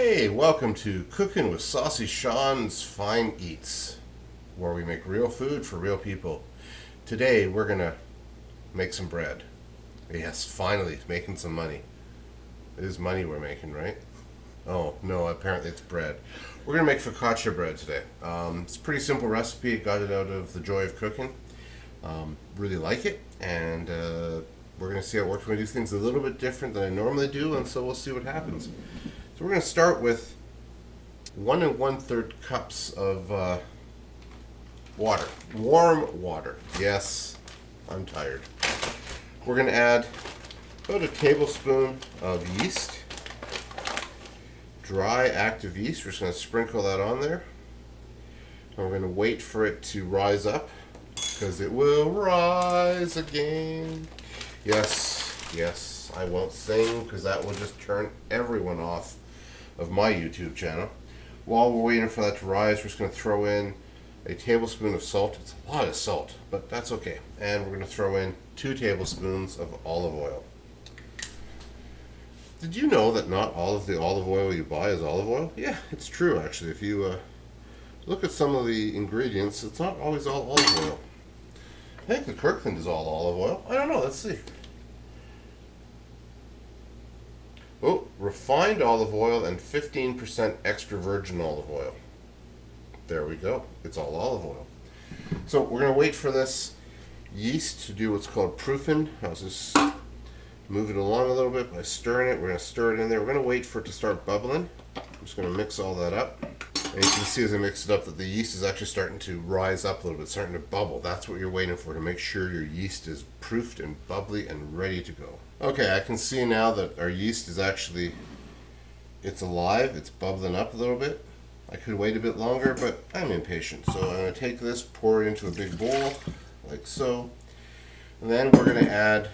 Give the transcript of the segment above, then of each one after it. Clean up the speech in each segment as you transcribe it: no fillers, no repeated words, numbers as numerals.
Hey, welcome to Cooking with Saucy Sean's Fine Eats, where we make real food for real people. Today we're gonna make some bread. Yes, finally, making some money. It is money we're making, right? Oh, no, apparently it's bread. We're gonna make focaccia bread today. It's a pretty simple recipe. Got it out of the joy of cooking. Really like it, and we're gonna see how it works. We're gonna do things a little bit different than I normally do, and so we'll see what happens. So we're going to start with 1 1/3 cups of water, warm water. Yes, I'm tired. We're going to add about a tablespoon of yeast, dry active yeast. We're just going to sprinkle that on there. And we're going to wait for it to rise up, because it will rise again. Yes, I won't sing because that will just turn everyone off of my YouTube channel. While we're waiting for that to rise, we're just going to throw in a tablespoon of salt. It's a lot of salt, but that's okay. And we're going to throw in 2 tablespoons of olive oil. Did you know that not all of the olive oil you buy is olive oil? Yeah, it's true actually. If you look at some of the ingredients, it's not always all olive oil. I think the Kirkland is all olive oil. I don't know, let's see. Oh, refined olive oil and 15% extra virgin olive oil. There we go. It's all olive oil. So we're going to wait for this yeast to do what's called proofing. I'll just move it along a little bit by stirring it. We're going to stir it in there. We're going to wait for it to start bubbling. I'm just going to mix all that up. And you can see as I mix it up that the yeast is actually starting to rise up a little bit, starting to bubble. That's what you're waiting for, to make sure your yeast is proofed and bubbly and ready to go. Okay, I can see now that our yeast is actually, it's alive, it's bubbling up a little bit. I could wait a bit longer, but I'm impatient. So I'm going to take this, pour it into a big bowl, like so. And then we're going to add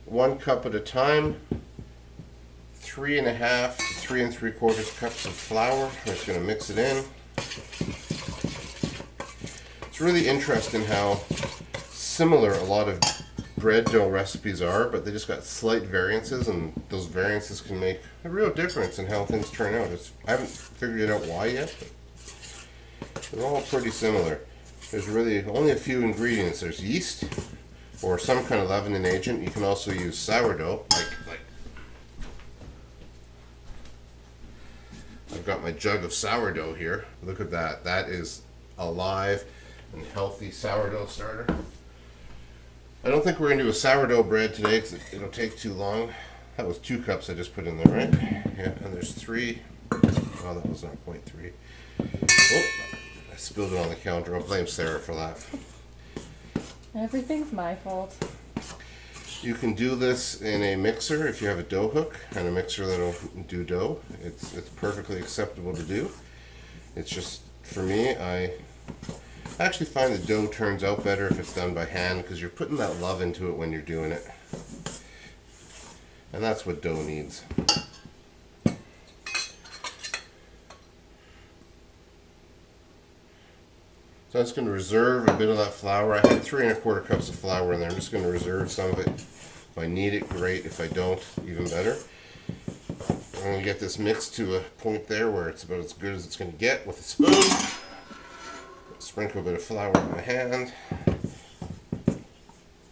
1 cup at a time, 3 1/2 to 3 3/4 cups of flour. We're just going to mix it in. It's really interesting how similar a lot of bread dough recipes are, but they just got slight variances, and those variances can make a real difference in how things turn out. I haven't figured out why yet, but they're all pretty similar. There's really only a few ingredients. There's yeast or some kind of leavening agent. You can also use sourdough, like I've got my jug of sourdough here. Look at that. That is a live and healthy sourdough starter. I don't think we're going to do a sourdough bread today because it'll take too long. That was 2 cups I just put in there, right? Yeah, and there's 3. Oh, that was not quite 3. Oh, I spilled it on the counter. I'll blame Sarah for that. Everything's my fault. You can do this in a mixer if you have a dough hook and a mixer that'll do dough. It's perfectly acceptable to do. It's just, for me, I actually find the dough turns out better if it's done by hand, because you're putting that love into it when you're doing it. And that's what dough needs. So I'm just going to reserve a bit of that flour. I had 3 1/4 cups of flour in there. I'm just going to reserve some of it. If I need it, great. If I don't, even better. I'm going to get this mixed to a point there where it's about as good as it's going to get with a spoon. Sprinkle a bit of flour in my hand.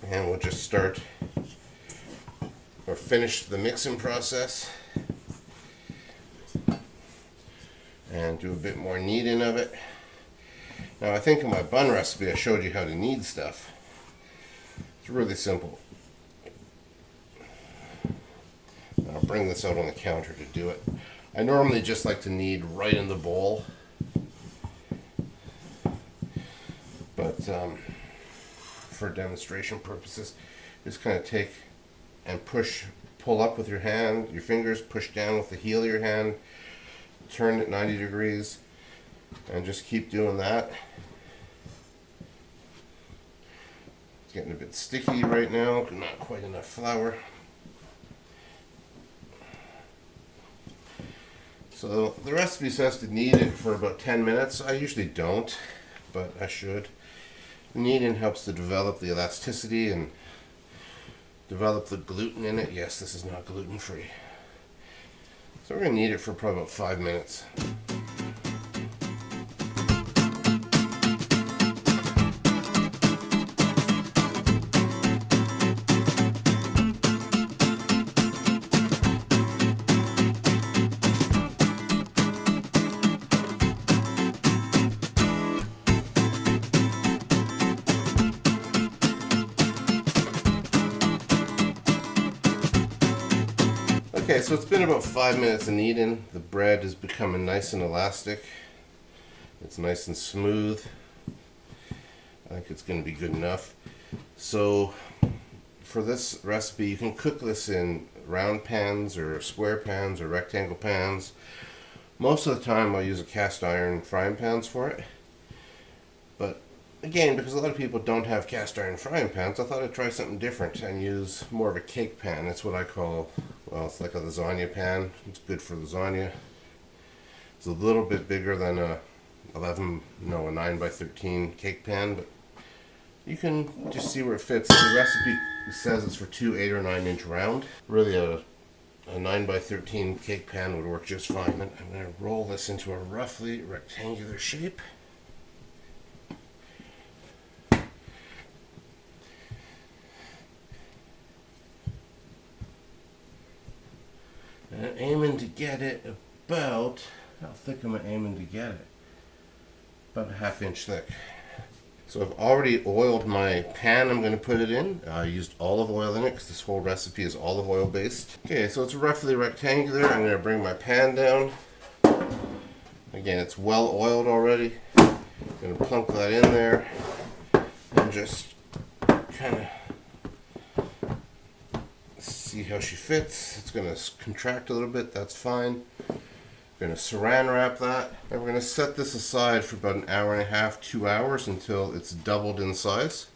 And we'll just start or finish the mixing process. And do a bit more kneading of it. Now, I think in my bun recipe I showed you how to knead stuff. It's really simple. I'll bring this out on the counter to do it. I normally just like to knead right in the bowl. But for demonstration purposes, just kind of take and pull up with your hand, your fingers, push down with the heel of your hand, turn it 90 degrees, and just keep doing that. It's getting a bit sticky right now, not quite enough flour. So the recipe says to knead it for about 10 minutes. I usually don't, but I should. Kneading helps to develop the elasticity and develop the gluten in it. Yes, this is not gluten free. So we're going to knead it for probably about 5 minutes. Okay, so it's been about 5 minutes of kneading. The bread is becoming nice and elastic. It's nice and smooth. I think it's going to be good enough. So for this recipe, you can cook this in round pans or square pans or rectangle pans. Most of the time I'll use a cast iron frying pans for it. But again, because a lot of people don't have cast iron frying pans, I thought I'd try something different and use more of a cake pan. That's what I call, well, it's like a lasagna pan. It's good for lasagna. It's a little bit bigger than a 9 by 13 cake pan, but you can just see where it fits. The recipe says it's for 2 8 or 9 inch round. Really a 9 by 13 cake pan would work just fine. I'm going to roll this into a roughly rectangular shape. And I'm aiming to get it about, how thick am I aiming to get it? About a 1/2 inch thick. So I've already oiled my pan I'm going to put it in. I used olive oil in it because this whole recipe is olive oil based. Okay, so it's roughly rectangular. I'm going to bring my pan down. Again, it's well oiled already. I'm going to plunk that in there and just kind of see how she fits. It's going to contract a little bit, that's fine. We're going to saran wrap that, and we're going to set this aside for about 1.5 hours, 2 hours until it's doubled in size.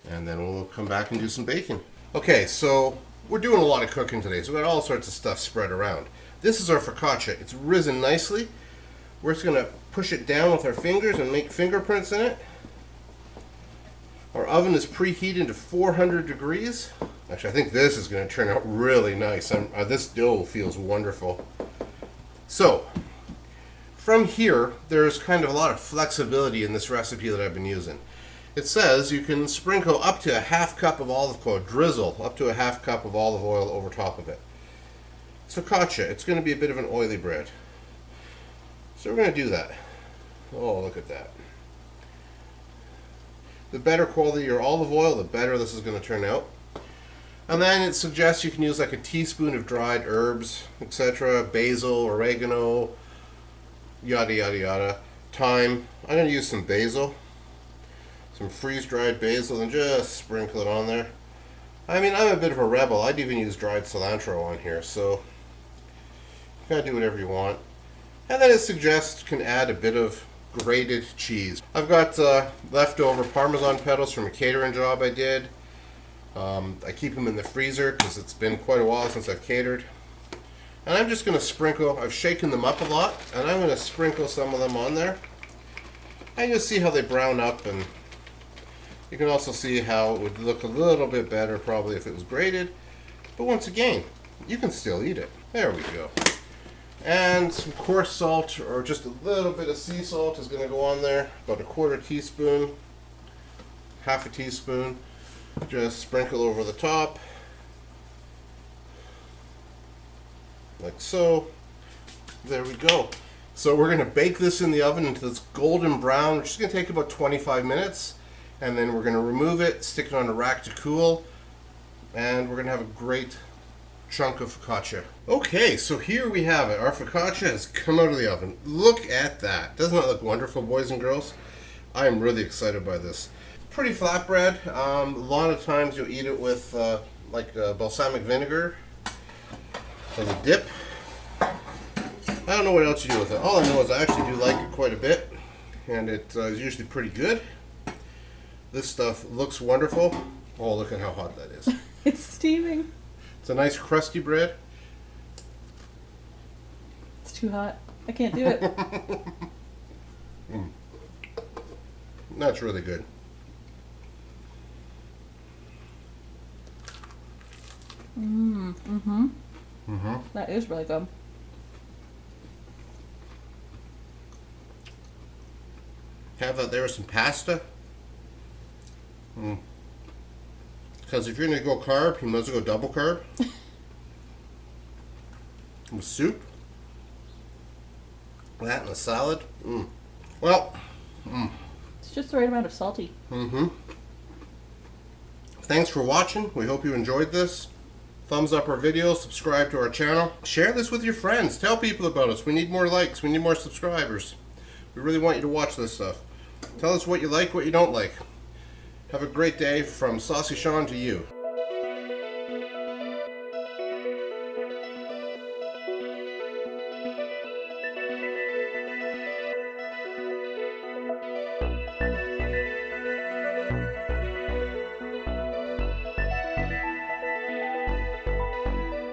And then we'll come back and do some baking. Okay, so we're doing a lot of cooking today, so we've got all sorts of stuff spread around. This is our focaccia. It's risen nicely. We're just going to push it down with our fingers and make fingerprints in it. Our oven is preheated to 400 degrees. Actually, I think this is going to turn out really nice. This dough feels wonderful. So, from here, there's kind of a lot of flexibility in this recipe that I've been using. It says you can sprinkle up to a 1/2 cup of olive oil, drizzle up to a 1/2 cup of olive oil over top of it. It's focaccia. It's going to be a bit of an oily bread. So we're going to do that. Oh, look at that. The better quality your olive oil, the better this is going to turn out. And then it suggests you can use like a teaspoon of dried herbs, etc. Basil, oregano, yada yada yada. Thyme. I'm going to use some basil. Some freeze-dried basil and just sprinkle it on there. I mean, I'm a bit of a rebel. I'd even use dried cilantro on here, so you gotta do whatever you want. And then it suggests you can add a bit of grated cheese. I've got leftover Parmesan petals from a catering job I did. I keep them in the freezer because it's been quite a while since I've catered. And I'm just going to sprinkle, I've shaken them up a lot, and I'm going to sprinkle some of them on there. And you'll see how they brown up, and you can also see how it would look a little bit better probably if it was grated. But once again, you can still eat it. There we go. And some coarse salt, or just a little bit of sea salt is going to go on there. About 1/4 teaspoon, 1/2 teaspoon. Just sprinkle over the top. Like so. There we go. So we're going to bake this in the oven until it's golden brown, which is going to take about 25 minutes. And then we're going to remove it, stick it on a rack to cool, and we're going to have a great chunk of focaccia. Okay, so here we have it. Our focaccia has come out of the oven. Look at that. Doesn't that look wonderful, boys and girls? I am really excited by this. Pretty flatbread. A lot of times you'll eat it with balsamic vinegar as a dip. I don't know what else you do with it. All I know is I actually do like it quite a bit, and it is usually pretty good. This stuff looks wonderful. Oh, look at how hot that is. It's steaming. It's a nice crusty bread. It's too hot. I can't do it. That's really good. Mm-hmm. Mm-hmm. That is really good. Have that there with some pasta. Because if you're going to go carb, you might as well go double carb. With soup. That and a salad. Well, It's just the right amount of salty. Thanks for watching. We hope you enjoyed this. Thumbs up our video, subscribe to our channel. Share this with your friends. Tell people about us. We need more likes. We need more subscribers. We really want you to watch this stuff. Tell us what you like, what you don't like. Have a great day from Saucy Sean to you.